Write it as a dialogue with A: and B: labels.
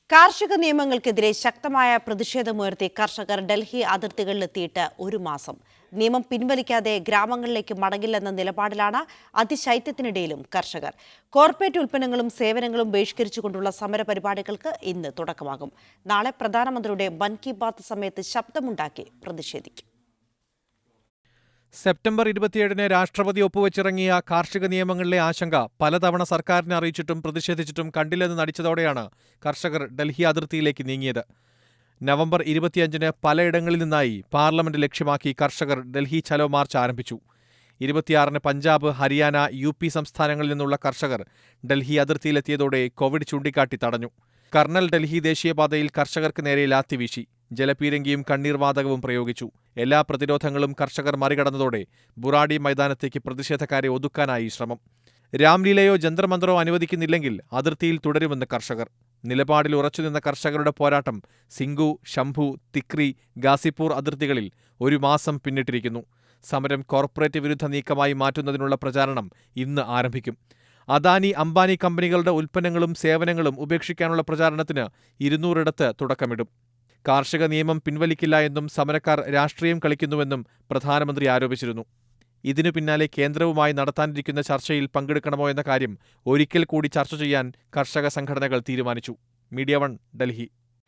A: കാർഷിക നിയമങ്ങൾക്കെതിരെ ശക്തമായ പ്രതിഷേധമുയർത്തി കർഷകർ ഡൽഹി അതിർത്തികളിലെത്തിയിട്ട് ഒരു മാസം. നിയമം പിൻവലിക്കാതെ ഗ്രാമങ്ങളിലേക്ക് മടങ്ങില്ലെന്ന നിലപാടിലാണ് അതിശൈത്യത്തിനിടയിലും കർഷകർ. കോർപ്പറേറ്റ് ഉൽപ്പന്നങ്ങളും സേവനങ്ങളും ബഹിഷ്കരിച്ചുകൊണ്ടുള്ള സമരപരിപാടികൾക്ക് ഇന്ന് തുടക്കമാകും. നാളെ പ്രധാനമന്ത്രിയുടെ മൻ കി ബാത്ത് സമയത്ത് ശബ്ദമുണ്ടാക്കി പ്രതിഷേധിക്കും.
B: സെപ്റ്റംബർ 27-ന് രാഷ്ട്രപതി ഒപ്പുവെച്ചിറങ്ങിയ കാർഷിക നിയമങ്ങളിലെ ആശങ്ക പലതവണ സർക്കാരിനെ അറിയിച്ചിട്ടും പ്രതിഷേധിച്ചിട്ടും കണ്ടില്ലെന്ന് നടിച്ചതോടെയാണ് കർഷകർ ഡൽഹി അതിർത്തിയിലേക്ക് നീങ്ങിയത്. നവംബർ 25-ന് പലയിടങ്ങളിൽ നിന്നായി പാർലമെന്റ് ലക്ഷ്യമാക്കി കർഷകർ ഡൽഹി ചലോ മാർച്ച് ആരംഭിച്ചു. 26-ന് പഞ്ചാബ്, ഹരിയാന, UP സംസ്ഥാനങ്ങളിൽ നിന്നുള്ള കർഷകർ ഡൽഹി അതിർത്തിയിലെത്തിയതോടെ കോവിഡ് ചൂണ്ടിക്കാട്ടി തടഞ്ഞു. കർണൽ ഡൽഹി ദേശീയപാതയിൽ കർഷകർക്ക് നേരെ ലാത്തി വീശി, ജലപീരങ്കിയും കണ്ണീർവാതകവും പ്രയോഗിച്ചു. എല്ലാ പ്രതിരോധങ്ങളും കർഷകർ മറികടന്നതോടെ ബുറാഡി മൈതാനത്തേക്ക് പ്രതിഷേധക്കാരെ ഒതുക്കാനായി ശ്രമം. രാംലീലയോ ജന്തർമന്ത്രോ അനുവദിക്കുന്നില്ലെങ്കിൽ അതിർത്തിയിൽ തുടരുമെന്ന് കർഷകർ. നിലപാടിൽ ഉറച്ചുനിന്ന കർഷകരുടെ പോരാട്ടം സിംഗു, ശംഭു, തിക്രി, ഗാസിപ്പൂർ അതിർത്തികളിൽ ഒരു മാസം പിന്നിട്ടിരിക്കുന്നു. സമരം കോർപ്പറേറ്റ് വിരുദ്ധ നീക്കമായി മാറ്റുന്നതിനുള്ള പ്രചാരണം ഇന്ന് ആരംഭിക്കും. അദാനി, അംബാനി കമ്പനികളുടെ ഉൽപ്പന്നങ്ങളും സേവനങ്ങളും ഉപേക്ഷിക്കാനുള്ള പ്രചാരണത്തിന് 200 തുടക്കമിടും. കാർഷിക നിയമം പിൻവലിക്കില്ല എന്നും സമരക്കാർ രാഷ്ട്രീയം കളിക്കുന്നുവെന്നും പ്രധാനമന്ത്രി ആരോപിച്ചിരുന്നു. ഇതിനു പിന്നാലെ കേന്ദ്രവുമായി നടത്താനിരിക്കുന്ന ചർച്ചയിൽ പങ്കെടുക്കണമോ എന്ന കാര്യം ഒരിക്കൽ കൂടി ചർച്ച ചെയ്യാൻ കർഷക സംഘടനകൾ തീരുമാനിച്ചു. മീഡിയ 1, ഡൽഹി.